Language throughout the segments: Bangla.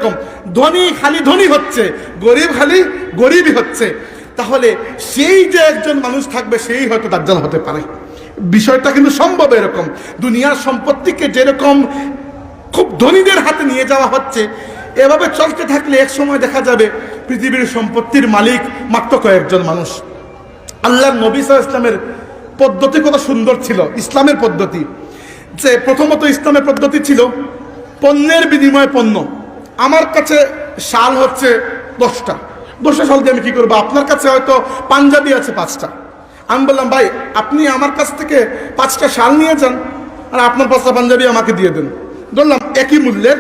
এরকম, ধনী খালি ধনী হচ্ছে, গরিব খালি গরিবই হচ্ছে। তাহলে সেই যে একজন মানুষ থাকবে সেই হয়তো দাজ্জাল হতে পারে। বিষয়টা কিন্তু সম্ভব এরকম। দুনিয়ার সম্পত্তিকে যেরকম খুব ধনীদের হাতে নিয়ে যাওয়া হচ্ছে, এভাবে চলতে থাকলে এক সময় দেখা যাবে পৃথিবীর সম্পত্তির মালিক মাত্র কয়েকজন মানুষ। আল্লাহর নবী সাল্লাল্লাহু আলাইহি ওয়াসাল্লামের পদ্ধতি কত সুন্দর ছিল, ইসলামের পদ্ধতি। যে প্রথমত ইসলামের পদ্ধতি ছিল পণ্যের বিনিময়ে পণ্য। আমার কাছে শাল হচ্ছে 10টা, 10টা শাল দিয়ে আমি কি করবো? আপনার কাছে হয়তো পাঞ্জাবি আছে 5টা। আমি বললাম ভাই আপনি আমার কাছ থেকে 5টা শাল নিয়ে যান আর আপনার 5টা পাঞ্জাবি আমাকে দিয়ে দেন। ধরলাম একই মূল্যের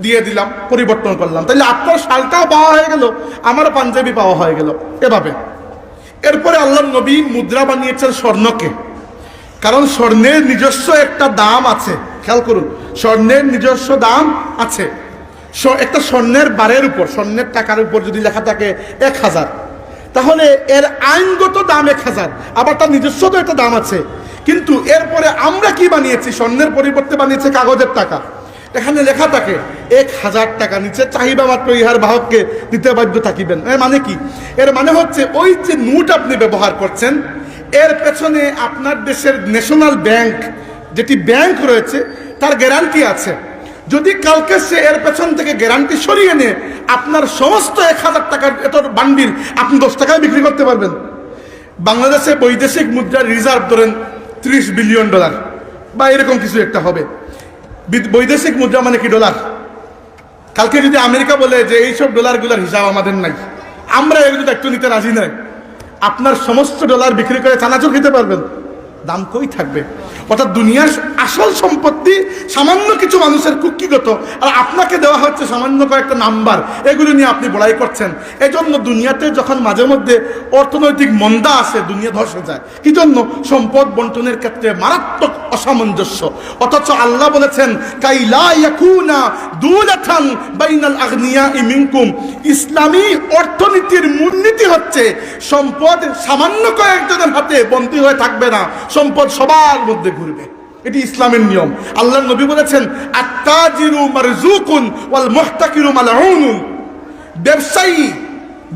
দিয়ে দিলাম, পরিবর্তন করলাম, তাহলে আপনার শালটাও পাওয়া হয়ে গেল, আমারও পাঞ্জাবি পাওয়া হয়ে গেল। এভাবে এরপরে আল্লাহর নবী মুদ্রা বানিয়েছেন স্বর্ণকে, কারণ স্বর্ণের নিজস্ব একটা দাম আছে। খেয়াল করুন, স্বর্ণের নিজস্ব দাম আছে। একটা স্বর্ণের বারের উপর, স্বর্ণের টাকার উপর যদি লেখা থাকে 1000, তাহলে এর আইনগত দাম 1000, আবার তার নিজস্ব তো একটা দাম আছে। কিন্তু এরপরে আমরা কি বানিয়েছি? স্বর্ণের পরিবর্তে বানিয়েছে কাগজের টাকা। এখানে লেখা থাকে 1000 টাকা, নিচে চাহিদা মাত্র ইহার বাহককে দিতে বাধ্য থাকিবেন। এর মানে কি? এর মানে হচ্ছে ওই যে নোট আপনি ব্যবহার করছেন, এর পেছনে আপনার দেশের ন্যাশনাল ব্যাংক, যেটি ব্যাংক রয়েছে, তার গ্যারান্টি আছে। যদি কালকে সে এর পেছন থেকে গ্যারান্টি সরিয়ে নিয়ে আপনার সমস্ত 1000 টাকার এত বান্ডিল আপনি 10 টাকায় বিক্রি করতে পারবেন। বাংলাদেশে বৈদেশিক মুদ্রার রিজার্ভ ধরেন $30 বিলিয়ন বা এরকম কিছু একটা হবে। বৈদেশিক মুদ্রা মানে কি? ডলার। কালকে যদি আমেরিকা বলে যে এইসব ডলারগুলোর হিসাব আমাদের নাই, আমরা এগুলো দায়িত্ব নিতে রাজি নয়, আপনার সমস্ত ডলার বিক্রি করে চানাচুর খেতে পারবেন, দাম কই থাকবে? অর্থাৎ দুনিয়ার আসল সম্পত্তি সামান্য কিছু মানুষের কুক্ষিগত, আর আপনাকে দেওয়া হচ্ছে সামান্য কয়েকটা নাম্বার, এগুলো নিয়ে আপনি বড়াই করছেন। এজন্য দুনিয়াতে যখন মাঝে মধ্যে অর্থনৈতিক মন্দা আসে, দুনিয়া ধসে যায়। কি জন্য? সম্পদ বন্টনের ক্ষেত্রে মারাত্মক অসামঞ্জস্য। অথচ আল্লাহ বলেছেন কাইলা ইয়াকুনা দুলাতান বাইনাল আগনিয়াই মিনকুম, ইসলামী অর্থনীতির মূলনীতি হচ্ছে সম্পদ সামান্য কয়েকজনের হাতে বন্দী হয়ে থাকবে না, সম্পদ সবার মধ্যে ঘুরবে। এটি ইসলামের নিয়ম। আল্লাহর নবী বলেছেন আত্তাজিরু মারজুকুন ওয়াল মুহতাকিরু মালউনুন,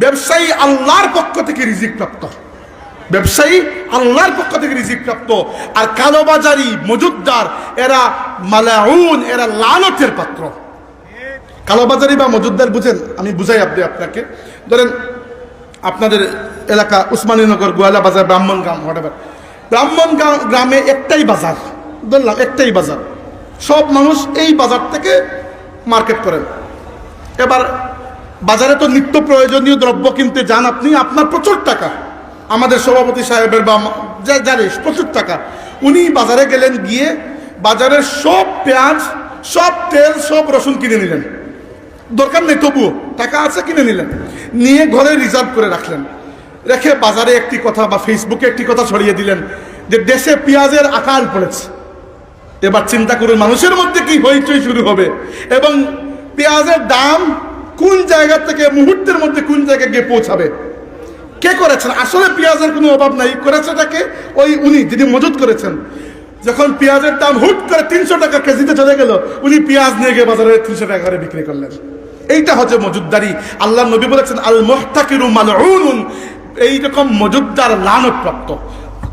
ব্যবসায়ী আল্লাহর পক্ষ থেকে রিজিক প্রাপ্ত, ব্যবসায়ী আল্লাহর পক্ষ থেকে রিজিক প্রাপ্ত, আর কালোবাজারি মজুদদার এরা মালাউন, এরা লানতের পাত্র। কালোবাজারি বা মজুদদার বুঝেন? আমি বুঝাই আপনাকে। ধরেন আপনাদের এলাকা উসমানীনগর, গোয়ালা বাজার, ব্রাহ্মণগ্রাম, হোয়াটএভার, ব্রাহ্মণগ্রাম গ্রামে একটাই বাজার, ধরলাম একটাই বাজার, সব মানুষ এই বাজার থেকে মার্কেট করেন। এবার বাজারে তো নিত্য প্রয়োজনীয় দ্রব্য কিনতে যান আপনি, আপনার প্রচুর টাকা, আমাদের সভাপতি সাহেবের বা যারে প্রচুর টাকা, উনি বাজারে গেলেন, গিয়ে বাজারের সব পেঁয়াজ, সব তেল, সব রসুন কিনে নিলেন। দরকার নেই, তবুও টাকা আছে, কিনে নিলেন, নিয়ে ঘরে রিজার্ভ করে রাখলেন। রেখে বাজারে একটি কথা বা ফেসবুকে একটি কথা ছড়িয়ে দিলেন যে দেশে পেঁয়াজের আকাল পড়েছে। এবার চিন্তা করুন মানুষের মধ্যে কি হইচই শুরু হবে, এবং পেঁয়াজের দাম কোন জায়গা থেকে মুহূর্তের মধ্যে কোন জায়গায় গিয়ে পৌঁছাবে। কে করেছেন? আসলে পেঁয়াজের কোনো অভাব নাই, করেছেটাকে ওই উনি যিনি মজুদ করেছেন। যখন পেঁয়াজের দাম হুট করে 300 টাকা কেজিতে চলে গেল, উনি পেঁয়াজ নিয়ে গিয়ে বাজারে 300 টাকা করে বিক্রি করলেন। এইটা হচ্ছে মজুদদারি। আল্লাহ নবী বলেছেন আল মুহতাকিরু মালউনুন, এইরকম মজুদদার লানতপ্রাপ্ত।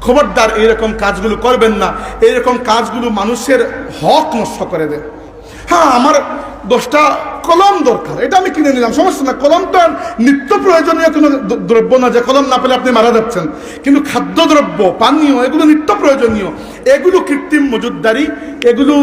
খবরদার এইরকম কাজগুলো করবেন না, এইরকম কাজগুলো মানুষের হক নষ্ট করে দেয়। হ্যাঁ, আমার 10টা কলম দরকার, এটা আমি কিনে নিলাম, সমস্যা না। কলম তো নিত্য প্রয়োজনীয় কোনো দ্রব্য না যে কলম না পেলে আপনি মারা যাচ্ছেন। কিন্তু খাদ্যদ্রব্য, পানীয়, এগুলো নিত্য প্রয়োজনীয়, এগুলো কৃত্রিম মজুদদারি, এগুলো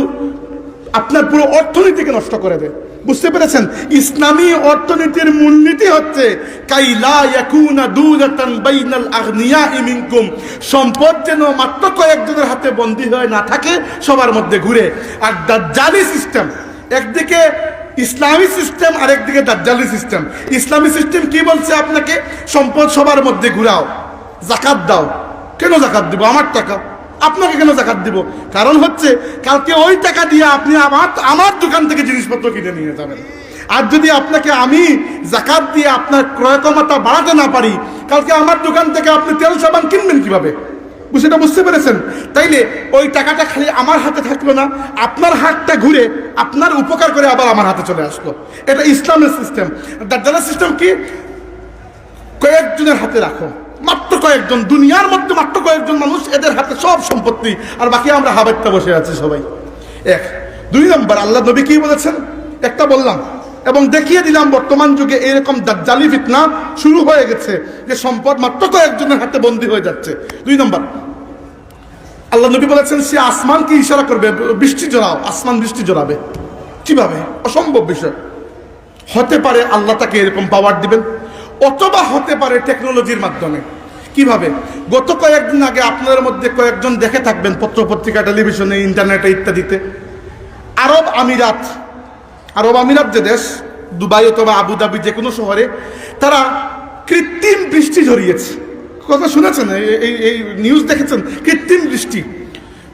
আপনার পুরো অর্থনীতিকে নষ্ট করে দেয়। বুঝতে পেরেছেন? ইসলামী অর্থনীতির মূলনীতি হচ্ছে কাইলা ইয়াকুনা দুলাতান বাইনাল আগনিয়াই মিনকুম, সম্পদ যেন মাত্র কয়েকজনের হাতে বন্দী হয়ে না থাকে, সবার মধ্যে ঘুরে। আর দাজ্জালি সিস্টেম, একদিকে ইসলামী সিস্টেম আর একদিকে দাজ্জালি সিস্টেম। ইসলামী সিস্টেম কি বলছে? আপনাকে সম্পদ সবার মধ্যে ঘুরাও, যাকাত দাও। কেন যাকাত দিব? আমার টাকা, আপনাকে কেন যাকাত দিব? কারণ হচ্ছে কালকে ওই টাকা দিয়ে আপনি আমার দোকান থেকে জিনিসপত্র কিনে নিয়ে যাবেন। আর যদি আপনাকে আমি যাকাত দিয়ে আপনার ক্রয় ক্ষমতা বাড়াতে না পারি, কালকে আমার দোকান থেকে আপনি তেল সাবান কিনবেন কিভাবে? সেটা বুঝতে পেরেছেন? তাইলে ওই টাকাটা খালি আমার হাতে থাকলো না, আপনার হাতটা ঘুরে আপনার উপকার করে আবার আমার হাতে চলে আসলো। এটা ইসলামের সিস্টেম। দাজ্জালের সিস্টেম কি? কয়েকজনের হাতে রাখো, মাত্র কয়েকজন, দুনিয়ার মধ্যে মাত্র কয়েকজন মানুষ, এদের হাতে সব সম্পত্তি, আর বাকি আমরা হাবাইতে বসে আছি সবাই। এক। দুই নম্বর, আল্লাহ নবী কি বলেছেন একটা বললাম, এবং দেখিয়ে দিলাম বর্তমান যুগে এরকম দাজ্জালি ফিতনা শুরু হয়ে গেছে, যে সম্পদ মাত্র কয়েকজনের হাতে বন্দী হয়ে যাচ্ছে। দুই নম্বর, আল্লাহ নবী বলেছেন সে আসমানকে ইশারা করবে, বৃষ্টি জড়াও, আসমান বৃষ্টি জড়াবে। কিভাবে? অসম্ভব বিষয়। হতে পারে আল্লাহ তাকে এরকম পাওয়ার দিবেন, অথবা হতে পারে টেকনোলজির মাধ্যমে। কিভাবে? গত কয়েকদিন আগে আপনাদের মধ্যে কয়েকজন দেখে থাকবেন পত্র পত্রিকা, টেলিভিশনে, ইন্টারনেটে ইত্যাদিতে, আরব আমিরাত যে দেশ, দুবাই অথবা আবুধাবি, যে কোনো শহরে তারা কৃত্রিম বৃষ্টি ঝরিয়েছে। কথা শুনেছেন? এই নিউজ দেখেছেন? কৃত্রিম বৃষ্টি।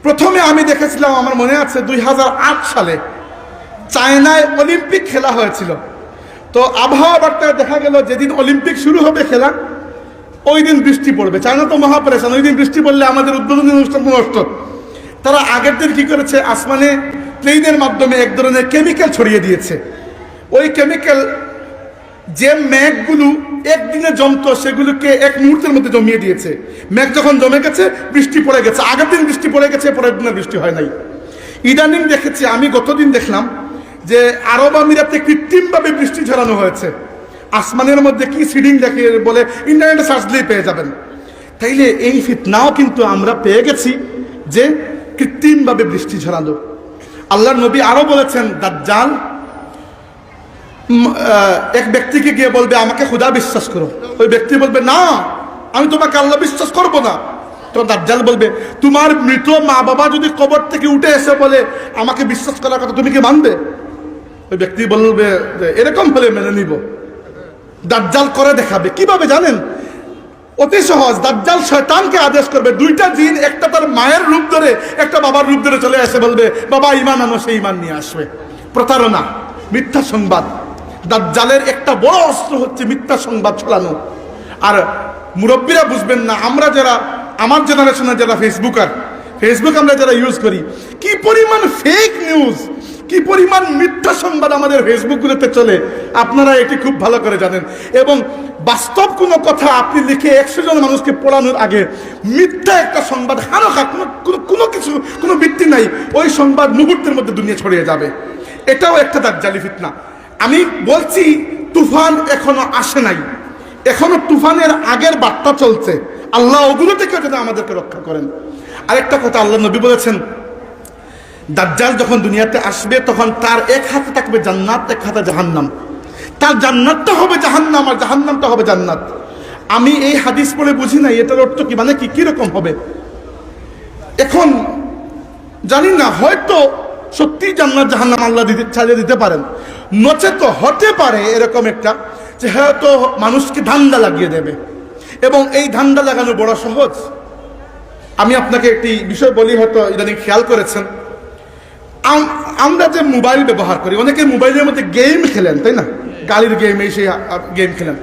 প্রথমে আমি দেখেছিলাম, আমার মনে আছে 2008 সালে চায়নায় অলিম্পিক খেলা হয়েছিল। তো আবহাওয়া বার্তায় দেখা গেল যেদিন অলিম্পিক শুরু হবে খেলা, ওই দিন বৃষ্টি পড়বে। চায়না তো মহাপরেশান, ওই দিন বৃষ্টি পড়লে আমাদের উদ্বোধনী অনুষ্ঠান নষ্ট। তারা আগের দিন কি করেছে, আসমানে প্লেনের মাধ্যমে এক ধরনের কেমিক্যাল ছড়িয়ে দিয়েছে। ওই কেমিক্যাল যে মেঘগুলো একদিনে জমতো সেগুলোকে এক মুহূর্তের মধ্যে জমিয়ে দিয়েছে। মেঘ যখন জমে গেছে, বৃষ্টি পড়ে গেছে। আগের দিন বৃষ্টি পড়ে গেছে, পরের দিনে বৃষ্টি হয় নাই। ইদানিং দেখেছি, আমি গতদিন দেখলাম যে আরব আমিরাতে কৃত্রিমভাবে বৃষ্টি ঝরানো হয়েছে। আসমানের মধ্যে কি সিডিং দেখে বলে, ইন্টারনেটে সার্চ দিলেই পেয়ে যাবেন। তাইলে এই ফিতনাও কিন্তু আমরা পেয়ে গেছি, যে কৃত্রিমভাবে বৃষ্টি ঝরানো। আল্লাহর নবী আরো বলেছেন, দাজ্জাল এক ব্যক্তিকে গিয়ে বলবে আমাকে খোদা বিশ্বাস করো। ওই ব্যক্তি বলবে না, আমি তোমাকে আল্লাহ বিশ্বাস করবো না। তো দাজ্জাল বলবে, তোমার মৃত মা বাবা যদি কবর থেকে উঠে এসে বলে আমাকে বিশ্বাস করার কথা, তুমি কি মানবে? ওই ব্যক্তি বলবে এরকম হলে মেনে নিব। দাজ্জাল করে দেখাবে। কিভাবে জানেন? অতি সহজ। দাজ্জাল শয়তানকে আদেশ করবে, দুইটা জিন, একটা তার মায়ের রূপ ধরে, একটা বাবার রূপ ধরে চলে আসে, বলবে বাবা ঈমান আনো, সেই ঈমান নিয়ে আসবে। প্রতারণা, মিথ্যা সংবাদ। দাজ্জালের একটা বড় অস্ত্র হচ্ছে মিথ্যা সংবাদ ছড়ানো। আর মুরব্বীরা বুঝবেন না, আমরা যারা, আমার জেনারেশনে যারা ফেসবুক আমরা যারা ইউজ করি, কি পরিমাণ ফেক নিউজ, কি পরিমাণ মিথ্যা সংবাদ আমাদের ফেসবুকগুলোতে চলে, আপনারা এটি খুব ভালো করে জানেন। এবং বাস্তব কোনো কথা আপনি লিখে 100 জন মানুষকে পড়ানোর আগে মিথ্যা একটা সংবাদ, হানোখা, কোনো কিছু, কোনো ভিত্তি নাই, ওই সংবাদ মুহূর্তের মধ্যে দুনিয়া ছড়িয়ে যাবে। এটাও একটা দাজ্জালি ফিতনা। আমি বলছি, তুফান এখনো আসে নাই, এখনো তুফানের আগের বার্তা চলছে। আল্লাহ ওগুলো থেকে যেন আমাদেরকে রক্ষা করেন। আরেকটা কথা, আল্লাহ নবী বলেছেন, দাজ্জাল যখন দুনিয়াতে আসবে তখন তার এক হাতে থাকবে জান্নাত, এক হাতে জাহান্নাম। তার জান্নাতটা হবে জাহান্নাম আর জাহান্নামটা হবে জান্নাত। আমি এই হাদিস পড়ে বুঝি নাই এটার অর্থ কি, মানে কি কিরকম হবে এখন জানি না। হয়তো সত্যি জান্নাত জাহান্নাম আল্লাহ চালিয়ে দিতে পারেন, নচেত হতে পারে এরকম একটা, যে হয়তো মানুষকে ধান্দা লাগিয়ে দেবে। এবং এই ধান্দা লাগানো বড় সহজ। আমি আপনাকে একটি বিষয় বলি, হয়তো ইদানিং খেয়াল করেছেন, আমরা যে মোবাইল ব্যবহার করি, অনেকে মোবাইলের মধ্যে গেম খেলেন, তাই না? গাড়ির গেম, এই সেই গেম খেলেন।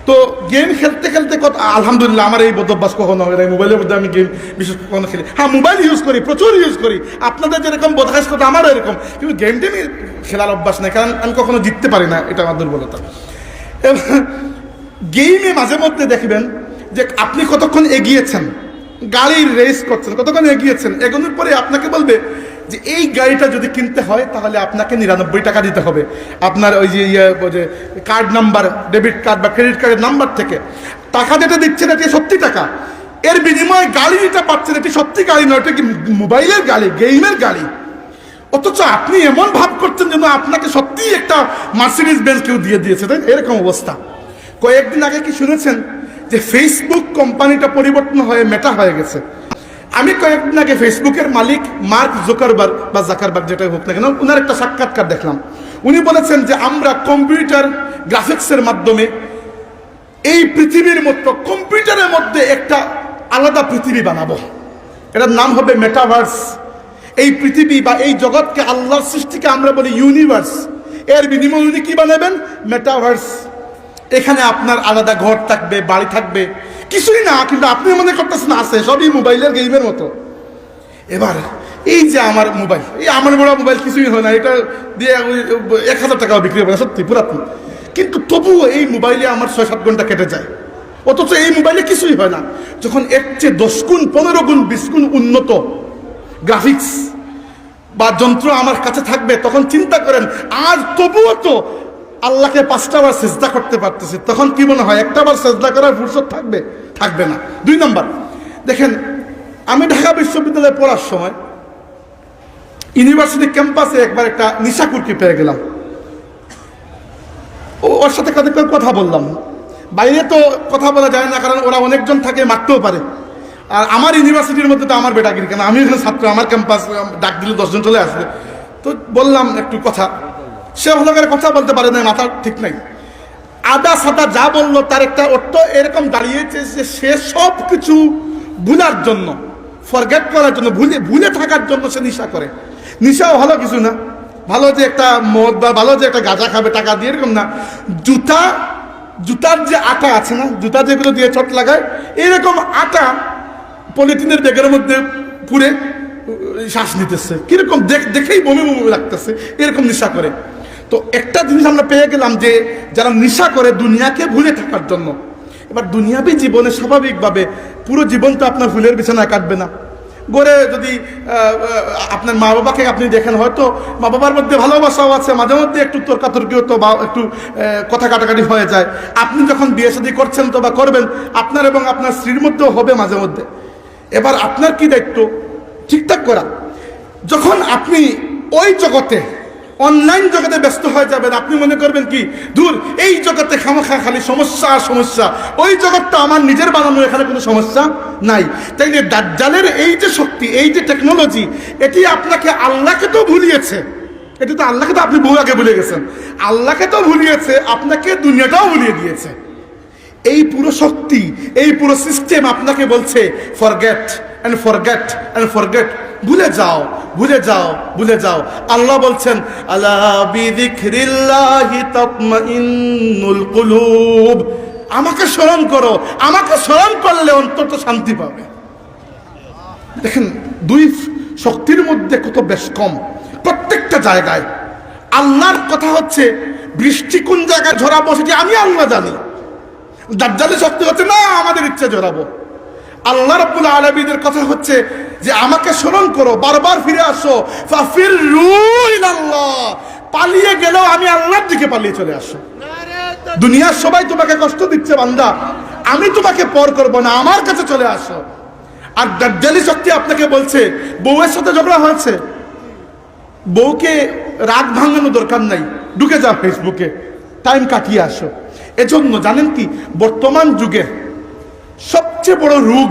তো গেম খেলতে খেলতে কত, আলহামদুলিল্লাহ আমার এই বদভ্যাস কখনো হয় না, মোবাইলের মধ্যে আমি গেম বিশেষ কখনো খেলি। হ্যাঁ, মোবাইল ইউজ করি, প্রচুর ইউজ করি। আপনাদের যেরকম বদভ্যাস কথা আমারও এরকম, কিন্তু গেম টেমই খেলার অভ্যাস নেই, কারণ আমি কখনো জিততে পারি না, এটা আমার দুর্বলতা। গেমে মাঝে মধ্যে দেখবেন যে আপনি কতক্ষণ এগিয়েছেন, গাড়ির রেস করছেন, কতক্ষণ এগিয়েছেন, এগোনোর পরে আপনাকে বলবে যে এই গাড়িটা যদি কিনতে হয় তাহলে আপনাকে 99 টাকা দিতে হবে আপনার ওই যে কার্ড নাম্বার, ডেবিট কার্ড বা ক্রেডিট কার্ডের নাম্বার থেকে। টাকা যেটা দিচ্ছেন এটি সত্যি টাকা, এর বিনিময়ে গাড়ি যেটা পাচ্ছেন এটি সত্যি গাড়ি নয়, এটা কি মোবাইলের গাড়ি, গেমের গাড়ি। অথচ আপনি এমন ভাব করছেন যেন আপনাকে সত্যিই একটা মার্সিডিজ বেঞ্জ কেউ দিয়ে দিয়েছে, তাই এরকম অবস্থা। কয়েকদিন আগে কি শুনেছেন যে ফেসবুক কোম্পানিটা পরিবর্তন হয়ে মেটা হয়ে গেছে? আমি কয়েকদিন আগে ফেসবুকের মালিক মার্ক জাকারবার্গ যেটা হোক না কেন, ওনার একটা সাক্ষাৎকার দেখলাম। উনি বলেছেন যে আমরা কম্পিউটার গ্রাফিক্সের মাধ্যমে এই পৃথিবীর মতো কম্পিউটারের মধ্যে একটা আলাদা পৃথিবী বানাবো, এটার নাম হবে মেটাভার্স। এই পৃথিবী বা এই জগৎকে, আল্লাহর সৃষ্টিকে আমরা বলি ইউনিভার্স, এর বিনিময়ে উনি কি বানাবেন? মেটাভার্স। এখানে আপনার আলাদা ঘর থাকবে, বাড়ি থাকবে, কিছুই না, কিন্তু আপনি মনে করতেছেন আছে, সবই মোবাইলের গেমের মতো। এবার এই যে আমার মোবাইল, এই আমার বড় মোবাইল কিছুই হয় না, এটা দিয়ে 1000 টাকাও বিক্রি হবে না, সত্যি পুরাতন, কিন্তু তবুও এই মোবাইলে আমার 6-7 ঘন্টা কেটে যায়, অথচ এই মোবাইলে কিছুই হয় না। যখন এর চেয়ে 10 গুণ 15 গুণ 20 গুণ উন্নত গ্রাফিক্স বা যন্ত্র আমার কাছে থাকবে, তখন চিন্তা করেন, আর তবুও তো আল্লাহকে 5টা বার সেজদা করতে পারতেছি, তখন কি মনে হয় একটা বার সেজদা করার ফুরসত থাকবে? থাকবে না। 2 নম্বর, দেখেন আমি ঢাকা বিশ্ববিদ্যালয়ে পড়ার সময় ইউনিভার্সিটি ক্যাম্পাসে একবার একটা নিশাকুরকে পেয়ে গেলাম, ওর সাথে কথা বললাম। বাইরে তো কথা বলা যায় না, কারণ ওরা অনেকজন থাকে, মারতেও পারে। আর আমার ইউনিভার্সিটির মধ্যে তো আমার বেটাগিরি, কেন আমি এখানে ছাত্র, আমার ক্যাম্পাস, ডাক দিলে 10 জন চলে আসবে। তো বললাম একটু কথা, সে ভালো করে কথা বলতে পারে না, মাথা ঠিক নাই, আদা সাদা যা বললো তার একটা অর্থ এরকম দাঁড়িয়েছে যে সে সব কিছু ভুলার জন্য, ফরগেট করার জন্য, ভুলে থাকার জন্য সে নেশা করে। নেশাও ভালো কিছু না, ভালো যে একটা মদ বা ভালো যে একটা গাঁজা খাবে টাকা দিয়ে, এরকম না। জুতার যে আটা আছে না, জুতা যেগুলো দিয়ে চট লাগায়, এরকম আটা পলিথিনের ব্যাগের মধ্যে পুরে শ্বাস নিতেছে, কিরকম দেখেই বমি বমি লাগতেছে, এরকম নেশা করে। তো একটা জিনিস আমরা পেয়ে গেলাম যে যারা নেশা করে দুনিয়াকে ভুলে থাকার জন্য। এবার দুনিয়াবী জীবনে স্বাভাবিকভাবে পুরো জীবন তো আপনার ফুলের বিছানায় কাটবে না। গড়ে যদি আপনার মা বাবাকে আপনি দেখেন, হয়তো মা বাবার মধ্যে ভালোবাসাও আছে, মাঝে মধ্যে একটু তর্কাতর্কিও তো বা একটু কথা কাটাকাটি হয়ে যায়। আপনি যখন বিয়ে শাদী করছেন তো বা করবেন, আপনার এবং আপনার স্ত্রীর মধ্যেও হবে মাঝে মধ্যে। এবার আপনার কি দায়িত্ব? ঠিকঠাক করা। যখন আপনি ওই জগতে, অনলাইন জগতে ব্যস্ত হয়ে যাবেন, আপনি মনে করবেন কি, দূর এই জগতে খামোখা খালি সমস্যা আর সমস্যা, ওই জগৎটা আমার নিজের বানানো, এখানে কোনো সমস্যা নাই। তাই যে দাজ্জালের এই যে শক্তি, এই যে টেকনোলজি, এটি আপনাকে আল্লাহকে তো ভুলিয়েছে, এটি তো আল্লাহকে তো আপনি বহু আগে ভুলে গেছেন, আল্লাহকে তো ভুলিয়েছে, আপনাকে দুনিয়াটাও ভুলিয়ে দিয়েছে। এই পুরো শক্তি, এই পুরো সিস্টেম আপনাকে বলছে forget and forget and forget, ভুলে যাও, ভুলে যাও, ভুলে যাও। আল্লাহ বলছেন, আলা বিযিকরিল্লাহি তাতমাইন্নুল কুলুব, আমাকে স্মরণ করো, আমাকে স্মরণ করলে অন্তত শান্তি পাবে। দেখেন দুই শক্তির মধ্যে কত বেশ কম। প্রত্যেকটা জায়গায় আল্লাহর কথা হচ্ছে, বৃষ্টি কোন জায়গায় ঝরাবো সেটি আমি আল্লাহ জানি। দাজ্জালের শক্তি হচ্ছে না আমাদের ইচ্ছে ঝরাবো। আল্লাহ রাব্বুল আলামিনের কথা হচ্ছে যে আমাকে স্মরণ করো, বারবার ফিরে আসো, ফাফিরু ইলাল্লাহ, পালিয়ে গেলেও আমি আল্লাহর দিকে পালিয়ে চলে আসো। দুনিয়ার সবাই তোমাকে কষ্ট দিচ্ছে বান্দা, আমি তোমাকে পর করব না, আমার কাছে চলে আসো। আর দাজ্জালি শক্তি আপনাকে বলছে, বউয়ের সাথে ঝগড়া হয়েছে, বউকে রাগ ভাঙানো দরকার নাই, ঢুকে যাও ফেসবুকে, টাইম কাটিয়ে আসো। এজন্য জানেন কি, বর্তমান যুগে সবচেয়ে বড় রোগ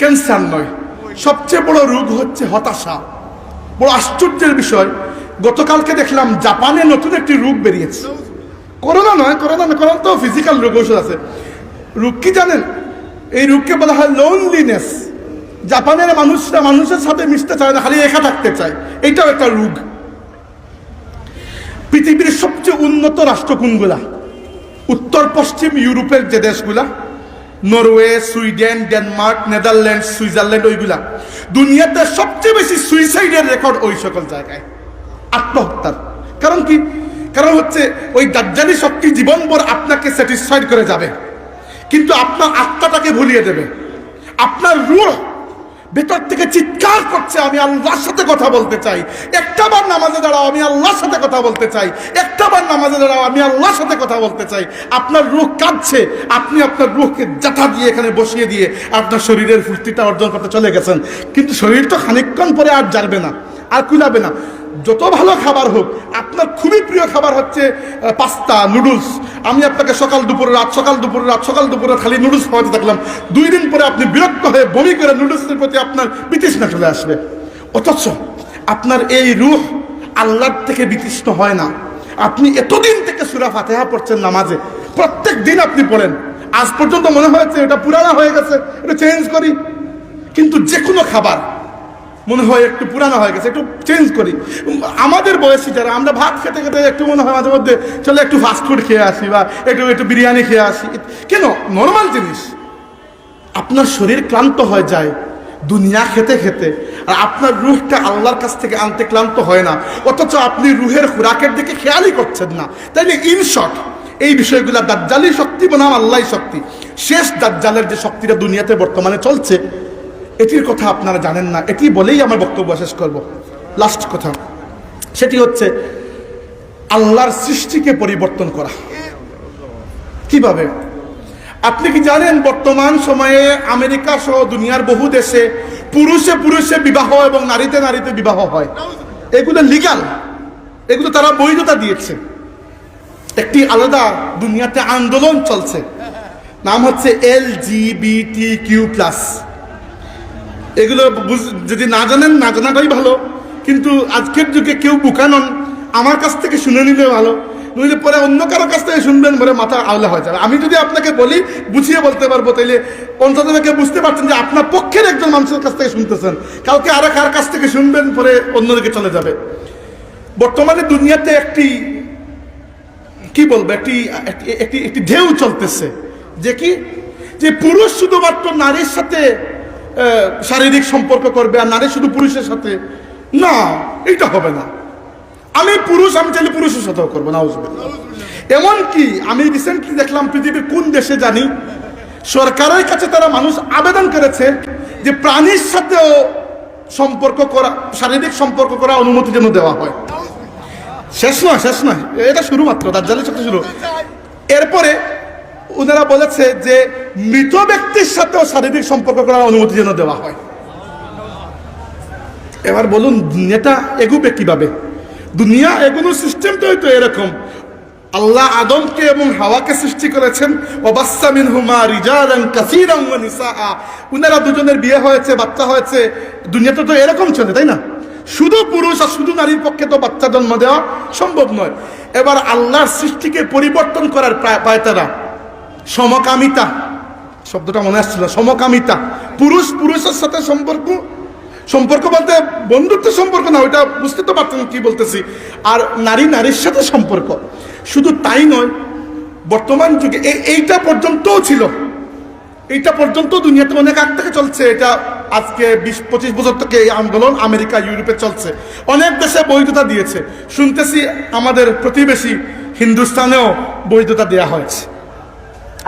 ক্যান্সার নয়, সবচেয়ে বড় রোগ হচ্ছে হতাশা। বড় আশ্চর্যের বিষয়, গতকালকে দেখলাম জাপানে নতুন একটি রোগ বেরিয়েছে। করোনা নয়, করোনা তো ফিজিক্যাল রোগ, ওষুধ আছে। রোগ কি জানেন? এই রোগকে বলা হয় লোনলিনেস। জাপানের মানুষরা মানুষের সাথে মিশতে চায় না, খালি একা থাকতে চায়। এইটাও একটা রোগ। পৃথিবীর সবচেয়ে উন্নত রাষ্ট্র কোনগুলা? উত্তর পশ্চিম ইউরোপের যে দেশগুলা, Norway, Sweden, Denmark, Netherland, Switzerland, ওইগুলা। দুনিয়াতে সবচেয়ে বেশি সুইসাইডের রেকর্ড ওই সকল জায়গায়, আত্মহত্যার। কারণ কি? কারণ হচ্ছে ওই দাজ্জালি শক্তি জীবনভর আপনাকে স্যাটিসফাইড করে যাবে, কিন্তু আপনার আত্মাটাকে ভুলিয়ে দেবে। আপনার রূহ ভেতর থেকে চিৎকার করছে, আমি আল্লাহর সাথে কথা বলতে চাই, একটাবার নামাজে দাঁড়াও, আমি আল্লাহর সাথে কথা বলতে চাই, একটাবার নামাজে দাঁড়াও, আমি আল্লাহর সাথে কথা বলতে চাই। আপনার রূহ কাঁদছে, আপনি আপনার রূহকে জাতা দিয়ে এখানে বসিয়ে দিয়ে আপনার শরীরের ফুর্তিটা অর্জন করতে চলে গেছেন, কিন্তু শরীর তো খানিকক্ষণ পরে আর জারবে না, আর কুলাবে না। যত ভালো খাবার হোক, আপনার খুবই প্রিয় খাবার হচ্ছে পাস্তা, নুডলস, আমি আপনাকে সকাল দুপুরে রাত, সকাল দুপুরে রাত, সকাল দুপুরে খালি নুডলস খাওয়াতে থাকলাম, 2 দিন পরে আপনি বিরক্ত হয়ে বমি করে নুডলসের প্রতি আপনার বিতৃষ্ণা চলে আসবে। অথচ আপনার এই রূহ আল্লাহর থেকে বিতৃষ্ণ হয় না। আপনি এতদিন থেকে সূরা ফাতিহা পড়ছেন নামাজে, প্রত্যেক দিন আপনি পড়েন, আজ পর্যন্ত মনে হয়েছে এটা পুরানা হয়ে গেছে, এটা চেঞ্জ করি। কিন্তু যে কোনো খাবার মনে হয় একটু পুরানো হয়ে গেছে, একটু চেঞ্জ করি। আমাদের বয়সী যারা, আমরা ভাত খেতে খেতে একটু মনে হয় মাঝে মধ্যে চলে একটু ফাস্টফুড খেয়ে আসি, বা একটু বিরিয়ানি খেয়ে আসি। কেন? নর্মাল জিনিস, আপনার শরীর ক্লান্ত হয়ে যায় দুনিয়া খেতে খেতে, আর আপনার রুহটা আল্লাহর কাছ থেকে আনতে ক্লান্ত হয় না, অথচ আপনি রুহের খোরাকের দিকে খেয়ালই করছেন না। তাইলে ইন শর্ট এই বিষয়গুলো দাজ্জালি শক্তি বনাম আল্লাহই শক্তি। শেষ দাজ্জালের যে শক্তিটা দুনিয়াতে বর্তমানে চলছে, এটির কথা আপনারা জানেন না। এটি বলেই আমার বক্তব্য শেষ করব। লাস্ট কথা, সেটি হচ্ছে আল্লাহর সৃষ্টিকে পরিবর্তন করা। কিভাবে? আপনি কি জানেন বর্তমান সময়ে আমেরিকা সহ দুনিয়ার বহু দেশে পুরুষে পুরুষে বিবাহ এবং নারীতে নারীতে বিবাহ হয়? এগুলো লিগ্যাল, এগুলো তারা বৈধতা দিয়েছে। একটি আলাদা দুনিয়াতে আন্দোলন চলছে, নাম হচ্ছে LGBTQ+। এগুলো যদি না জানেন, না জানাটাই ভালো, কিন্তু আজকের যুগে কেউ বুকানন, আমার কাছ থেকে শুনে নিলে ভালো, নইলে পরে অন্য কারো কাছ থেকে শুনবেন, পরে মাথা আওলা হয়ে যাবে। আমি যদি আপনাকে বলি, বুঝিয়ে বলতে পারবো, তাইলে অন্ততপক্ষে বুঝতে পারছেন যে আপনার পক্ষের একজন মানুষের কাছ থেকে শুনতেছেন, কাউকে আরো কার কাছ থেকে শুনবেন, পরে অন্যদিকে চলে যাবে। বর্তমানে দুনিয়াতে একটি কি বলবো, একটি ঢেউ চলতেছে, যে কি, যে পুরুষ শুধুমাত্র নারীর সাথে শারীরিক সম্পর্ক করবে, আর নারী শুধু পুরুষের সাথে। না, এটা হবে না। আমি পুরুষ, আমি চাইলে পুরুষের সাথেও করবো, নাউজুবিল্লাহ। এমন কি আমি রিসেন্টলি দেখলাম, পৃথিবীর কোন দেশে জানি, সরকারের কাছে তারা মানুষ আবেদন করেছে যে প্রাণীর সাথেও সম্পর্ক করা, শারীরিক সম্পর্ক করা অনুমতি যেন দেওয়া হয়। শেষ নয়, এটা শুরু মাত্র, দাজ্জালের সাথে শুরু। এরপরে ওনারা বলেছে যে মৃত ব্যক্তির সাথেও শারীরিক সম্পর্ক করার অনুমতি যেন দেওয়া হয়। এবার বলুন, দুনিয়াটা এগুবে কিভাবে? দুনিয়া এগুলোর সিস্টেমটাই তো এরকম। আল্লাহ আদমকে এবং হাওয়াকে সৃষ্টি করেছেন, ওয়াবাসসা মিনহুমা রিজালান কাসীরান ওয়া নিসাআ। উনারা দুজনের বিয়ে হয়েছে, বাচ্চা হয়েছে। দুনিয়াটা তো এরকম চলে, তাই না? শুধু পুরুষ আর শুধু নারীর পক্ষে তো বাচ্চা জন্ম দেওয়া সম্ভব নয়। এবার আল্লাহর সৃষ্টিকে পরিবর্তন করার পায়তারা সমকামিতা, শব্দটা মনে আসছিল, সমকামিতা। পুরুষ পুরুষের সাথে সম্পর্ক বলতে বন্ধুত্ব সম্পর্ক না, ওইটা বুঝতে তো পারতেন কি বলতেছি। আর নারী নারীর সাথে সম্পর্ক। শুধু তাই নয়, বর্তমান যুগে এইটা পর্যন্তও ছিল, এইটা পর্যন্ত দুনিয়াতে অনেক আগ থেকে চলছে। এটা আজকে 20-25 বছর থেকে এই আন্দোলন আমেরিকা, ইউরোপে চলছে। অনেক দেশে বৈধতা দিয়েছে। শুনতেছি আমাদের প্রতিবেশী হিন্দুস্তানেও বৈধতা দেওয়া হয়েছে।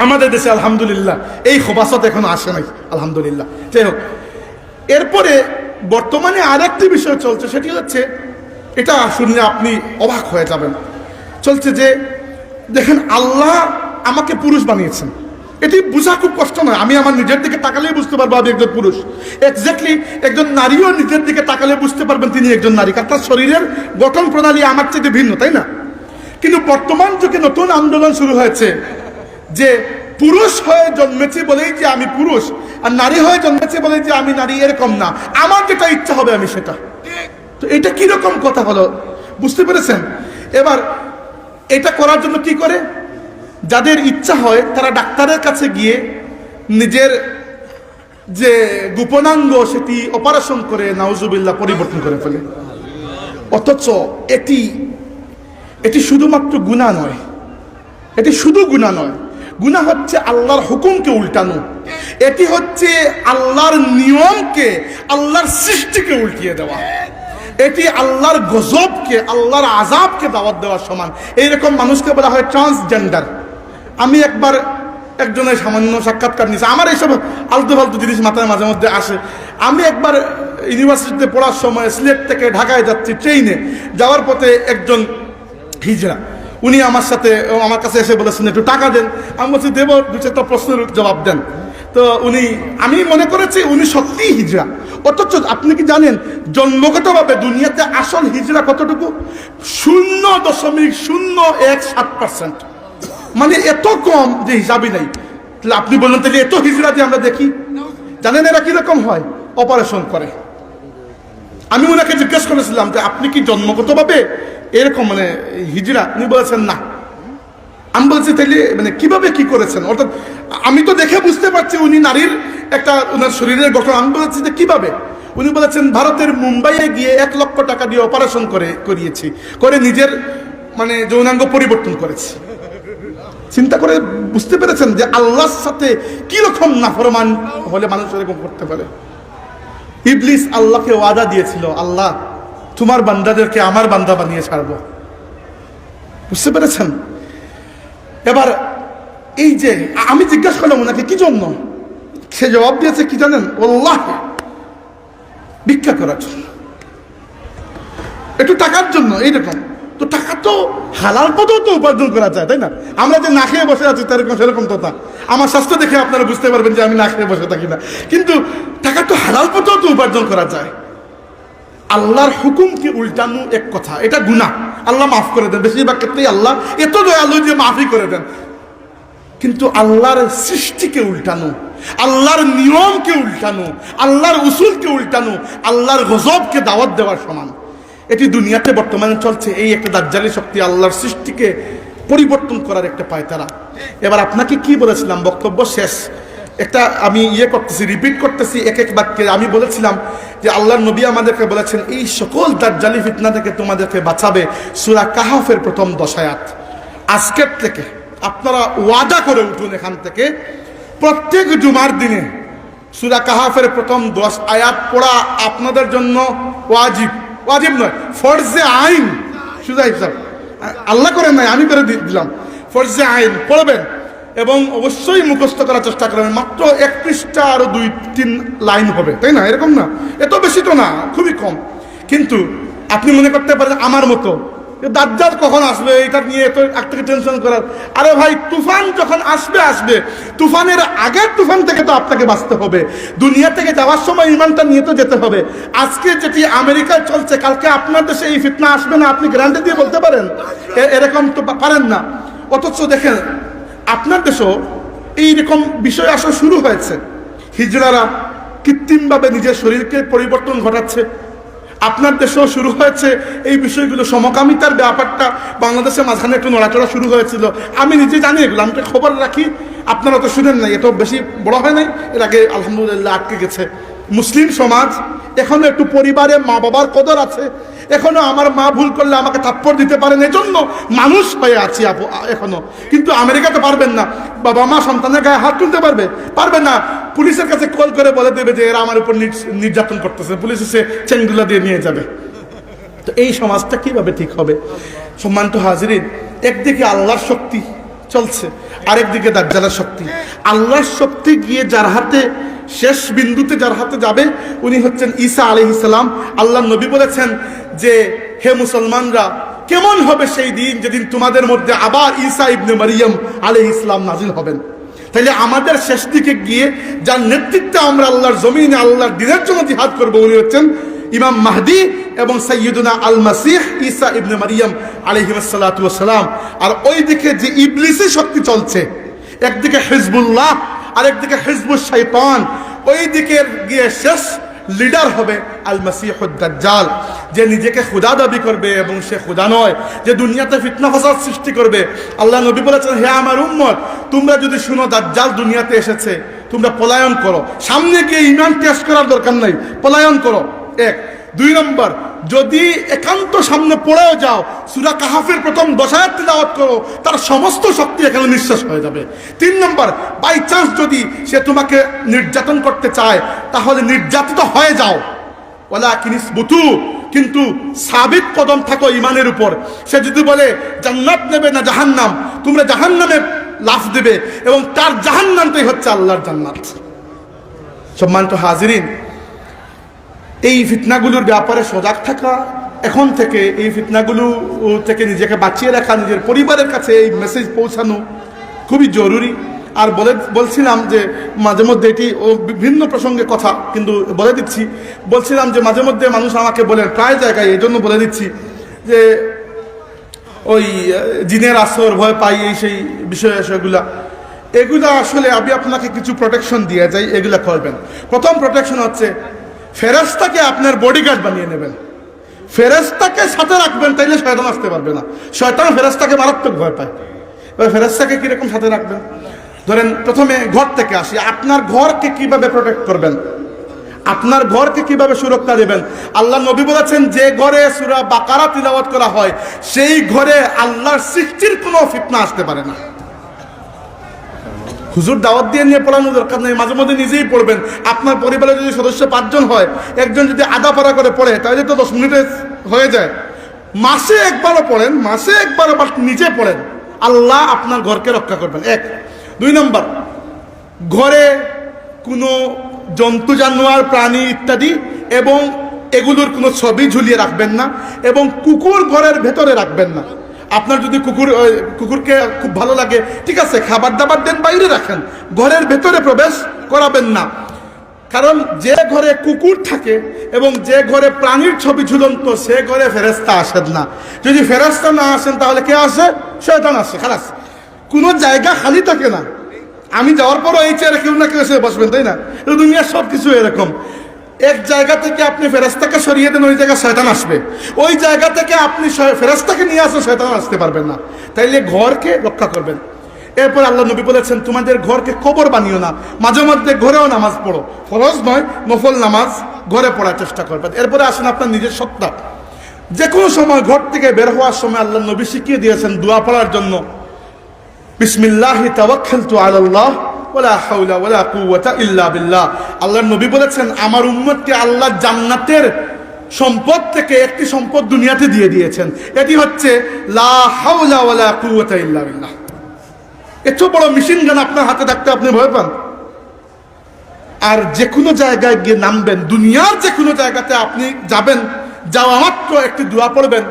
আমাদের দেশে আলহামদুলিল্লাহ এই খোবাসত এখন আসে নাই, আলহামদুলিল্লাহ। যাই হোক, এরপরে বর্তমানে আরেকটি বিষয় চলছে, সেটি হচ্ছে, এটা শুনলে আপনি অবাক হয়ে যাবেন। চলছে যে দেখেন, আল্লাহ আমাকে পুরুষ বানিয়েছেন। এটি বোঝা খুব কষ্ট নয়। আমি আমার নিজের দিকে তাকালেই বুঝতে পারবো আমি একজন পুরুষ। এক্স্যাক্টলি একজন নারীও নিজের দিকে তাকালে বুঝতে পারবেন তিনি একজন নারী, কারণ তার শরীরের গঠন প্রণালী আমার চেয়ে ভিন্ন, তাই না? কিন্তু বর্তমান যুগে নতুন আন্দোলন শুরু হয়েছে যে পুরুষ হয়ে জন্মেছি বলেই যে আমি পুরুষ, আর নারী হয়ে জন্মেছি বলেই যে আমি নারী, এরকম না। আমার যেটা ইচ্ছা হবে আমি সেটা। তো এটা কিরকম কথা হলো, বুঝতে পেরেছেন? এবার এটা করার জন্য কি করে? যাদের ইচ্ছা হয় তারা ডাক্তারের কাছে গিয়ে নিজের যে গোপনাঙ্গ সেটি অপারেশন করে নাউজুবিল্লাহ পরিবর্তন করে ফেলে। অথচ এটি শুধুমাত্র গুনাহ নয়, এটি শুধু গুনাহ নয়, গুনাহ হচ্ছে আল্লাহর হুকুমকে উল্টানো। এটি হচ্ছে আল্লাহর নিয়মকে, আল্লাহর সৃষ্টিকে উল্টিয়ে দেওয়া। এটি আল্লাহর গজবকে, আল্লাহর আযাবকে দাওয়াত দেওয়ার সমান। এইরকম মানুষকে বলা হয় ট্রান্সজেন্ডার। আমি একবার একজনের সামান্য সাক্ষাৎকার নিয়েছি। আমার এইসব আলতু ফালতু জিনিস মাথায় মাঝে মধ্যে আসে। আমি একবার ইউনিভার্সিটিতে পড়ার সময় সিলেট থেকে ঢাকায় যাচ্ছি ট্রেনে, যাওয়ার পথে একজন হিজড়া, উনি আমার কাছে এসে বলেছেন একটু টাকা দেন। আমি বলছি দেব, 2-4টা প্রশ্নের জবাব দেন। তো আমি মনে করেছি উনি সত্যিই হিজড়া। অথচ আপনি কি জানেন জন্মগতভাবে দুনিয়াতে আসল হিজড়া কতটুকু? 0.017%। মানে এত কম যে হিসাবই নাই। তাহলে আপনি বললেন তাহলে এত হিজড়া যে আমরা দেখি, জানেন এরা কিরকম হয়? অপারেশন করে। আমি ওনাকে জিজ্ঞেস করেছিলাম যে আপনি কি জন্মগতভাবে এরকম মানে হিজড়া? উনি বলেছেন না। আমি বলছি তাইলে মানে কিভাবে কি করেছেন? অর্থাৎ আমি তো দেখে বুঝতে পারছি উনি নারীর একটা ওনার শরীরের গঠন। আমি বলেছি যে কিভাবে? উনি বলেছেন ভারতের মুম্বাইয়ে গিয়ে 1 লক্ষ টাকা দিয়ে অপারেশন করিয়েছি, করে নিজের মানে যৌনাঙ্গ পরিবর্তন করেছি। চিন্তা করে বুঝতে পেরেছেন যে আল্লাহর সাথে কি রকম নাফরমান হলে মানুষ এরকম করতে পারে। ইবলিস আল্লাহকে ওয়াদা দিয়েছিল, আল্লাহ তোমার বান্দাদেরকে আমার বান্দা বানিয়ে ছাড়বো। বুঝতে পেরেছেন? এবার এই যে আমি জিজ্ঞাসা করলাম ওনাকে কি জন্য, সে জবাব দিয়েছে কি জানেন? আল্লাহ ভিক্ষা করার জন্য, একটু টাকার জন্য। এইরকম তো টাকা তো হালাল পথেও তো উপার্জন করা যায়, তাই না? আমরা যে না খেয়ে বসে আছি সেরকম তো না। আমার স্বাস্থ্য দেখে আপনারা বুঝতে পারবেন যে আমি না খেয়ে বসে থাকি না, কিন্তু টাকা তো হালাল পথেও তো উপার্জন করা যায়। আল্লাহর হুকুমকে উল্টানো এক কথা, এটা গুনাহ, আল্লাহ মাফ করে দেন। বেশিরভাগ ক্ষেত্রেই আল্লাহ এত দয়ালু যে মাফই করে দেন। কিন্তু আল্লাহর সৃষ্টিকে উল্টানো, আল্লাহর নিয়মকে উল্টানো, আল্লাহর উসুলকে উল্টানো আল্লাহর গজবকে দাওয়াত দেওয়ার সমান। এটি দুনিয়াতে বর্তমানে চলছে। এই একটা দাজ্জালি শক্তি আল্লাহর সৃষ্টিকে পরিবর্তন করার একটা পায়তারা। এবার আপনাকে কি বলেছিলাম, বক্তব্য শেষ, একটা আমি করতেছি, রিপিট করতেছি এক এক বাক্যে। আমি বলেছিলাম যে আল্লাহর নবী আমাদেরকে বলেছেন এই সকল দাজ্জালি ফিতনা থেকে তোমাদেরকে বাঁচাবে সূরা কাহফের প্রথম 10 আয়াত। আজকের থেকে আপনারা ওয়াদা করে উঠুন, এখান থেকে প্রত্যেক জুমার দিনে সূরা কাহফের প্রথম 10 আয়াত পড়া আপনাদের জন্য ওয়াজিব। ওয়াজিব নয়, ফরজে আইন। সুজা হিসাব আল্লাহ করেন নাই, আমি করে দিলাম। ফরজে আইন পড়বেন এবং অবশ্যই মুখস্থ করার চেষ্টা করবেন। মাত্র 1 পৃষ্ঠা আরো 2-3 লাইন হবে, তাই না? এরকম না, এত বেশি তো না, খুবই কম। কিন্তু আপনি মনে করতে পারেন আমার মতো দাজ্জাল কখন আসবে এটা নিয়ে এত আগ থেকে টেনশন করার। আরে ভাই, তুফান যখন আসবে, তুফানের আগের তুফান থেকে তো আপনাকে বাঁচতে হবে। দুনিয়া থেকে যাওয়ার সময় ইমানটা নিয়ে তো যেতে হবে। আজকে যেটি আমেরিকায় চলছে, কালকে আপনার দেশে এই ফিতনা আসবে না, আপনি গ্যারান্টি দিয়ে বলতে পারেন? এরকম তো পারেন না। অথচ দেখেন আপনার দেশেও এইরকম বিষয় আসা শুরু হয়েছে। হিজড়ারা কৃত্রিমভাবে নিজের শরীরকে পরিবর্তন ঘটাচ্ছে। আপনার দেশেও শুরু হয়েছে এই বিষয়গুলো। সমকামিতার ব্যাপারটা বাংলাদেশের মাঝখানে একটু নড়াচড়া শুরু হয়েছিল। আমি নিজে জানি এগুলো, আমি তো খবর রাখি, আপনারা তো শুনেন নাই, এত বেশি বড় হয় নাই। এর আগে আলহামদুলিল্লাহ আটকে গেছে। মুসলিম সমাজ এখনো একটু পরিবারে মা বাবার কদর আছে। এখনো আমার মা ভুল করলে আমাকে থাপ্পড় দিতে পারেন, এজন্য মানুষ হয়ে আছি এখনো। কিন্তু আমেরিকাতে পারবেন না, বাবা মা সন্তানের গায়ে হাত তুলতে পারবে না। পুলিশের কাছে কল করে বলে দেবে যে এরা আমার উপর নির্যাতন করতেছে, পুলিশ এসে চেঙ্গুলা দিয়ে নিয়ে যাবে। তো এই সমাজটা কিভাবে ঠিক হবে? সম্মানিত হাজিরিন, একদিকে আল্লাহর শক্তি চলছে, আরেকদিকে দাজ্জালের শক্তি। আল্লাহর শক্তি গিয়ে যার হাতে, শেষ বিন্দুতে যার হাতে যাবে, উনি হচ্ছেন ঈসা আলাইহিস সালাম। আল্লাহর নবী বলেছেন যে হে মুসলমানরা, কেমন হবে সেই দিন যেদিন তোমাদের মধ্যে আবার ঈসা ইবনে মারিয়াম আলাইহিস সালাম নাজিল হবেন। তাইলে আমাদের শেষ দিকে গিয়ে যার নেতৃত্বে আমরা আল্লাহর জমিনে আল্লাহর দ্বীনের জন্য জিহাদ করবো, উনি হচ্ছেন ইমাম মাহদি এবং সাইয়্যিদুনা আল মাসিহ ঈসা ইবনে মারিয়াম আলাইহিস সালাতু ওয়াস সালাম। আর ওই দিকে যে ইবলিসের শক্তি চলছে, একদিকে হিজবুল্লাহ আরেকদিকে হিজবুশ শাইতান, ওই দিকে গিয়ে শেষ লিডার হবে আল মাসিহুদ দাজ্জাল, যে নিজেকে খোদা দাবি করবে এবং সে খোদা নয়, যে দুনিয়াতে ফিতনা ফাসাদ সৃষ্টি করবে। আল্লাহ নবী বলেছেন, হে আমার উম্মত, তোমরা যদি শুনো দাজ্জাল দুনিয়াতে এসেছে, তোমরা পলায়ন করো। সামনে গিয়ে ঈমান টেস্ট করার দরকার নাই, পলায়ন করো। 1 2 নম্বর, যদি একান্ত সামনে পড়েও যাও, সূরা কাহফের প্রথম 10 আয়াত তিলাওয়াত করো, তার সমস্ত শক্তি এখানে নিঃশেষ হয়ে যাবে। 3 নম্বর, বাই চান্স যদি সে তোমাকে নির্যাতন করতে চায়, তাহলে নির্যাতিত হয়ে যাও, ওয়ালাকিন ইসবুতু, কিন্তু সাবিত কদম থাকো ঈমানের উপর। সে যদি বলে জান্নাত নেবে না জাহান্নাম, তোমরা জাহান্নামে লাফ দেবে এবং তার জাহান্নামটাই হচ্ছে আল্লাহর জান্নাত। সম্মানিত হাজিরিন, এই ফিতনাগুলোর ব্যাপারে সজাগ থাকা, এখন থেকে এই ফিতনাগুলো থেকে নিজেকে বাঁচিয়ে রাখা, নিজের পরিবারের কাছে এই মেসেজ পৌঁছানো খুবই জরুরি। আর বলছিলাম যে মাঝে মধ্যে এটি বিভিন্ন প্রসঙ্গে কথা, কিন্তু বলে দিচ্ছি, বলছিলাম যে মাঝে মধ্যে মানুষ আমাকে বলেন, প্রায় জায়গায়, এই জন্য বলে দিচ্ছি যে ওই জিনের আসর, ভয় পাই, এই সেই বিষয় এগুলা আসলে আমি আপনাকে কিছু প্রোটেকশন দিয়ে যাই, এগুলা করবেন। প্রথম প্রোটেকশন হচ্ছে ফেরেশতাকে আপনার বডিগার্ড বানিয়ে নেবেন, ফেরেশতাকে সাথে রাখবেন, তাইলে শয়তান আসতে পারবে না। শয়তান ফেরেশতাকে মারাত্মক ভয় পায়। এবার ফেরেশতাকে কিরকম সাথে রাখবেন? ধরেন প্রথমে ঘর থেকে আসি, আপনার ঘরকে কিভাবে প্রোটেক্ট করবেন? আপনার ঘরকে কিভাবে সুরক্ষা দেবেন? আল্লাহ নবী বলেছেন, যে ঘরে সূরা বাকারা তিলাওয়াত করা হয় সেই ঘরে আল্লাহর সৃষ্টির কোনো ফিতনা আসতে পারে না। হুজুর দাওয়াত দিয়ে নিয়ে পড়ানোর দরকার নেই, মাঝে মধ্যে নিজেই পড়বেন। আপনার পরিবারে যদি সদস্য 5 জন হয়, একজন যদি আধা পারা করে পড়ে তাহলে তো 10 মিনিটে হয়ে যায়। মাসে একবারও পড়েন, মাসে একবারও নিজে পড়েন, আল্লাহ আপনার ঘরকে রক্ষা করবেন। 1 2 নম্বর, ঘরে কোনো জন্তু জানোয়ার প্রাণী ইত্যাদি এবং এগুলোর কোনো ছবি ঝুলিয়ে রাখবেন না, এবং কুকুর ঘরের ভেতরে রাখবেন না। আপনার যদি কুকুরকে খুব ভালো লাগে, ঠিক আছে, খাবার দাবার দেন, বাইরে রাখেন, ঘরের ভেতরে প্রবেশ করাবেন না। কারণ যে ঘরে কুকুর থাকে এবং যে ঘরে প্রাণীর ছবি ঝুলন্ত, সে ঘরে ফেরেশতা আসেন না। যদি ফেরেশতা না আসেন তাহলে কে আসে? শয়তান আসে। খালাস, কোনো জায়গা খালি থাকে না। আমি যাওয়ার পরও এই চেয়ারে কেউ না কেউ এসে বসবেন, তাই না? দুনিয়ার সব কিছু এরকম। এক জায়গা থেকে আপনি ফেরেশতাকে সরিয়ে দেন, ওই জায়গায় শয়তান আসবে। ওই জায়গা থেকে আপনি ফেরেশতাকে নিয়ে আসেন, শয়তান আসতে পারবেন না। তাইলে ঘরকে রক্ষা করবেন। এরপর আল্লাহ নবী বলেছেন, তোমাদের ঘরকে কবর বানিও না, মাঝে মধ্যে ঘরেও নামাজ পড়ো, ফরজ নয় নফল নামাজ ঘরে পড়ার চেষ্টা করবেন। এরপরে আসেন আপনার নিজের সত্তা। যে কোনো সময় ঘর থেকে বের হওয়ার সময় আল্লাহ নবী শিখিয়ে দিয়েছেন দোয়া পড়ার জন্য, বিসমিল্লাহি তাওয়াক্কালতু আলাল্লাহ ওয়ালা হাওলা ওয়ালা কুওয়াতা ইল্লা বিল্লাহ। আল্লাহর নবী বলেছেন, আমার উম্মতকে আল্লাহ জান্নাতের সম্পদ থেকে একটি সম্পদ দুনিয়াতে দিয়ে দিয়েছেন, এটি হচ্ছে লা হাওলা ওয়ালা কুওয়াতা ইল্লা বিল্লাহ। এত বড় মেশিন গান আপনার হাতে থাকতে আপনি ভয় পান? আর যে কোনো জায়গায় গিয়ে নামবেন, দুনিয়ার যে কোনো জায়গাতে আপনি যাবেন, যাওয়া মাত্র একটি দোয়া পড়বেন।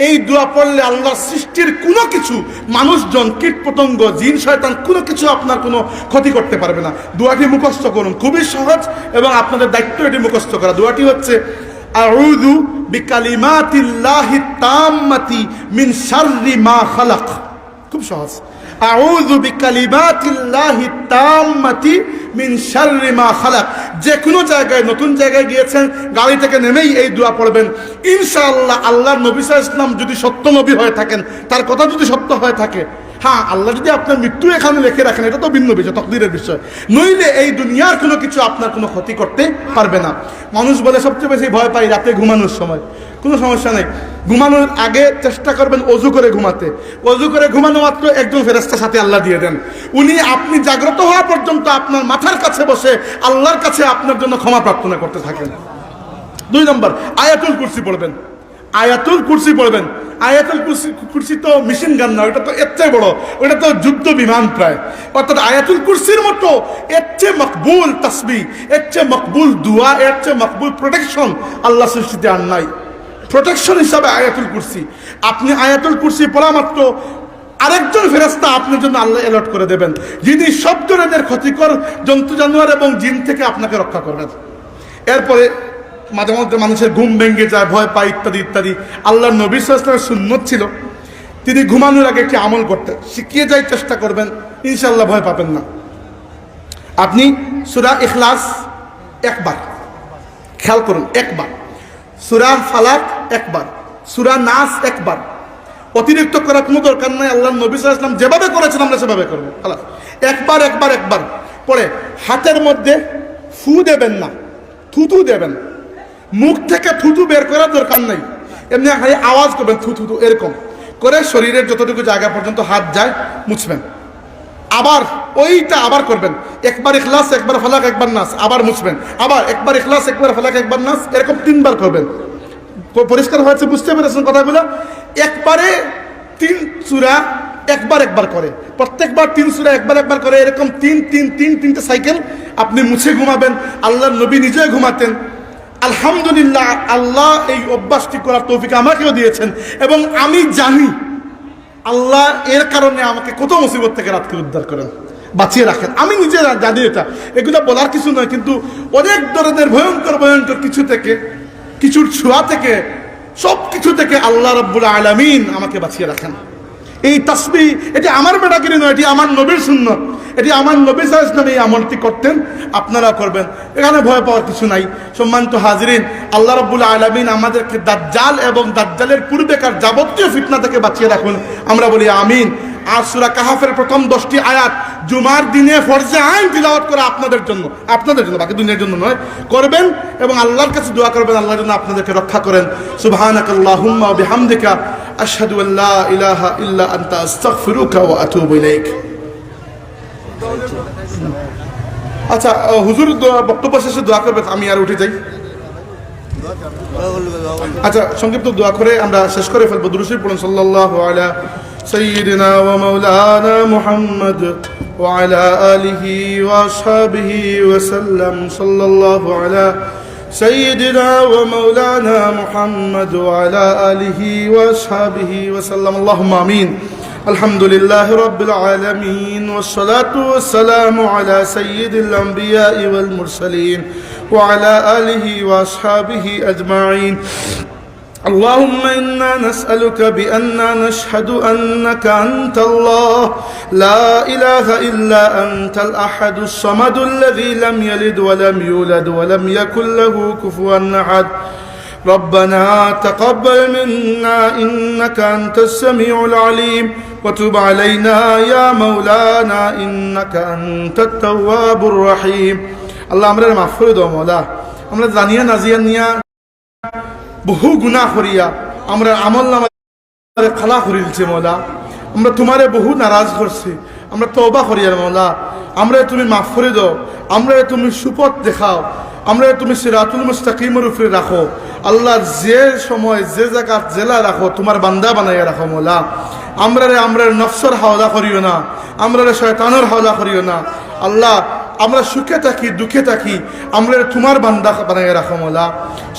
এই দোয়া পড়লে আল্লাহর সৃষ্টির কোনো কিছু, মানুষজন, কীট পতঙ্গ, জিন শয়তান, কোনো কিছু আপনার কোনো ক্ষতি করতে পারবে না। দোয়াটি মুখস্থ করুন, খুবই সহজ এবং আপনাদের দায়িত্ব এটি মুখস্থ করা। দোয়াটি হচ্ছে, আউযু বিকালিমাতিল্লাহি তাম্মাতি মিন শাররি মা খালাক। খুব সহজ। আউযু বিকালিমাতিল্লাহি তাম্মাতি মিন শাররি মা খালাক। যে কোনো জায়গায়, নতুন জায়গায় গিয়েছেন, গাড়ি থেকে নেমেই এই দোয়া পড়বেন। ইনশাআল্লাহ আল্লাহর নবী সাল্লাল্লাহু আলাইহি ওয়াসাল্লাম যদি সত্য নবী হয়ে থাকেন, তার কথা যদি সত্য হয়ে থাকে, হ্যাঁ, আল্লাহ যদি আপনার মৃত্যু এখানে লিখে রাখেন, এটা তো ভিন্ন বিষয়, তকদিরের বিষয়। নইলে এই দুনিয়ার কোনো কিছু আপনার কোনো ক্ষতি করতে পারবে না। মানুষ বলে সবচেয়ে বেশি ভয় পাই রাতে ঘুমানোর সময়। কোনো সমস্যা নেই, ঘুমানোর আগে চেষ্টা করবেন অজু করে ঘুমাতে। অজু করে ঘুমানো মাত্র একজন ফেরেশতার সাথে আল্লাহ দিয়ে দেন, উনি আপনি জাগ্রত হওয়া পর্যন্ত আপনার মাথার কাছে বসে আল্লাহর কাছে আপনার জন্য ক্ষমা প্রার্থনা করতে থাকেন। 2 নম্বর, আয়াতুল কুরসি পড়বেন। আয়াতুল কুরসি পড়বেন। আয়াতুল কুরসি তো মেশিন গান না, ওটা তো এর চেয়ে বড়, ওটা তো যুদ্ধ বিমান প্রায়। অর্থাৎ আয়াতুল কুরসির মতো এর চেয়ে মকবুল তাসবিহ, এর চেয়ে মকবুল দোয়া, এর চেয়ে মকবুল প্রোটেকশন আল্লাহ সৃষ্টিতে আর নাই। প্রোটেকশন হিসাবে আয়াতুল কুরসি, আপনি আয়াতুল কুরসি পড়া মাত্র আরেকজন ফেরেশতা আপনার জন্য আল্লাহ অ্যালট করে দেবেন, যিনি সব ধরনের ক্ষতিকর জন্তু জানোয়ার এবং জিন থেকে আপনাকে রক্ষা করবেন। এরপরে মাঝে মধ্যে মানুষের ঘুম ভেঙে যায়, ভয় পায়, ইত্যাদি ইত্যাদি। আল্লাহর নবী সাল্লাল্লাহু আলাইহি ওয়াসাল্লামের সুন্নত ছিল, তিনি ঘুমানোর আগে একটি আমল করতেন, শিখিয়ে যাই চেষ্টা করবেন, ইনশাআল্লাহ ভয় পাবেন না। আপনি সূরা ইখলাস একবার, খেয়াল করুন, একবার, সূরা ফালাক একবার, সূরা নাস একবার, অতিরিক্ত করার কোনো দরকার নাই। আল্লাহর নবী সাল্লাল্লাহু আলাইহি ওয়াসাল্লাম যেভাবে করেছেন আমরা সেভাবে করবো। খালাস, একবার একবার একবার পরে হাতের মধ্যে ফু দেবেন না, থুতু দেবেন। মুখ থেকে থুতু বের করার দরকার নাই, এমনি খালি আওয়াজ করবেন থু থু থু, এরকম করে শরীরের যতটুকু জায়গা পর্যন্ত হাত যায় মুছবেন। আবার ওইটা আবার করবেন, একবার ইখলাস একবার ফালাক একবার নাস, আবার মুছবেন, আবার একবার ইখলাস একবার ফালাক একবার নাস, এরকম 3 বার করবেন। পরিষ্কার হয়েছে? বুঝতে পেরেছেন কথাগুলো? একবারে 3 সূরা একবার একবার করে, প্রত্যেকবার 3 সূরা একবার একবার করে, এরকম 3-3-3-3টা সাইকেল আপনি মুছে ঘুমাবেন। আল্লাহর নবী নিজে ঘুমাতেন। আলহামদুলিল্লাহ, আল্লাহ এই অভ্যাসটি করার তৌফিক আমাকেও দিয়েছেন, এবং আমি জানি আল্লাহ এর কারণে আমাকে কত মুসিবত থেকে রাতকে উদ্ধার করেন, বাঁচিয়ে রাখেন। আমি নিজে জানি এটা, এগুলো বলার কিছু নয়, কিন্তু অনেক ধরনের ভয়ঙ্কর ভয়ঙ্কর কিছু থেকে, কিছুর ছোঁয়া থেকে, সব কিছু থেকে আল্লাহ রাব্বুল আলামিন আমাকে বাঁচিয়ে রাখেন। এই তাসবিহ, এটি আমার বেটাগিরি নয়, এটি আমার নবীর সুন্নত, এটি আমার নবী সাল্লাল্লাহু আলাইহি ওয়াসাল্লাম এই আমলটি করতেন, আপনারা করবেন, এখানে ভয় পাওয়ার কিছু নাই। সম্মানিত হাজিরিন, আল্লাহ রাব্বুল আলামিন আমাদেরকে দাজ্জাল এবং দাজ্জালের পূর্বেকার যাবতীয় ফিতনা থেকে বাঁচিয়ে রাখুন। আমরা বলি আমিন। আর সূরা কাহাফের প্রথম 10টি আয়াত জুমার দিনে ফরজে আইন তিলাওয়াত করে আপনাদের জন্য, বাকি দুনিয়ার জন্য নয়, করবেন এবং আল্লাহর কাছে দোয়া করবেন আল্লাহ যেন আপনাদেরকে রক্ষা করেন। সুবহানাকাল্লাহুম্মা ওয়া বিহামদিকা আশহাদু আল্লা ইলাহা ইল্লা আনতা আস্তাগফিরুকা ওয়া আতুবু ইলাইক। আচ্ছা, হুজুর বক্তব্য শেষে দোয়া করবেন, আমি আর উঠে যাই। আচ্ছা, সংক্ষিপ্ত দোয়া করে আমরা শেষ করে ফেলবো। দুরূদ শরীফ পড়ুন। সাল্লাল্লাহু আলা সাইয়্যিদিনা ওয়া মাওলানা মুহাম্মদ ওয়া আলা আলিহি ওয়া আসহাবিহি ওয়া সাল্লাম। সাল্লাল্লাহু আলা সাইয়্যিদিনা ওয়া মাওলানা মুহাম্মদ ওয়া আলা আলিহি ওয়া আসহাবিহি ওয়া সাল্লাম। আল্লাহুম্মা আমিন। আলহামদুলিল্লাহি রাব্বিল আলামিন ওয়াস সালাতু ওয়াস সালামু আলা সাইয়্যিদিল আমবিয়া'i ওয়াল মুরসালিন ওয়া আলা আলিহি ওয়া আসহাবিহি আজমাইন। اللهم إنا نسألك بأننا نشهد أنك أنت الله لا إله إلا أنت الأحد الصمد الذي لم يلد ولم يولد ولم يكن له كفوا أحد. ربنا تقبل منا إنك أنت السميع العليم وتب علينا يا مولانا إنك أنت التواب الرحيم. الله أمرنا মাফ দাও মওলা, আমরা জানিয়া নাজিয়া নিয়া বহু গুনাহ করিয়া আমরা আমল নামায় খালা করিলছে মওলা, আমরা তোমারে বহু নারাজ করছি, আমরা তওবা করিয়া মওলা, আমরা তুমি মাফ করে দাও, আমরা তুমি সুপথ দেখাও, আমরা তুমি সিরাতুল মুস্তাকিমের উপরে রাখো আল্লাহ, যে সময় যে জায়গা জেলা রাখো তোমার বান্দা বানাইয়া রাখো মওলা। আমরা নফসের হাওলা করিও না, আমরা শয়তানের হাওলা করিও না আল্লাহ। আমরা সুখে থাকি দুঃখে থাকি আমরা তোমার বান্দা বানাইয়া রাখো মওলা।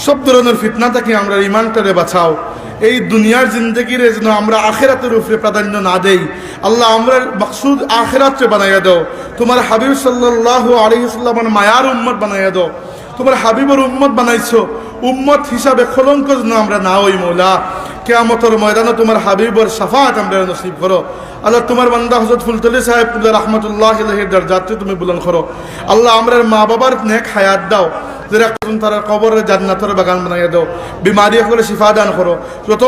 সব ধরনের ফিতনা থাকি আমরা ইমানটারে বাঁচাও। এই দুনিয়ার জিন্দগির যেন আমরা আখিরাতের উপরে প্রাধান্য না দেই আল্লাহ, আমরা মকসুদ আখিরাতকে বানাইয়া দাও। তোমার হাবিব সাল্লাল্লাহু আলাইহি ওয়াসাল্লামের মায়ার উম্মত বানাইয়া দাও। তোমার হাবিবের উম্মত বানাইছো, উম্মত হিসাবে কলঙ্ক যেন আমরা না হই মওলা। কিয়ামতের ময়দানে তোমার হাবিবের শাফাআত আমরা নসিব করো আল্লাহ। তোমার বান্দা হযরত ফুলতলি সাহেব রাহমাতুল্লাহি আলাইহির দরজাতে তুমি বুলন্দ করো আল্লাহ। আমরা মা বাবার নেক হায়াত দাও, যারা তারা কবরের জান্নাতের বাগান বানাইয়া দাও। বিমারি হলে শিফা দান করো। যত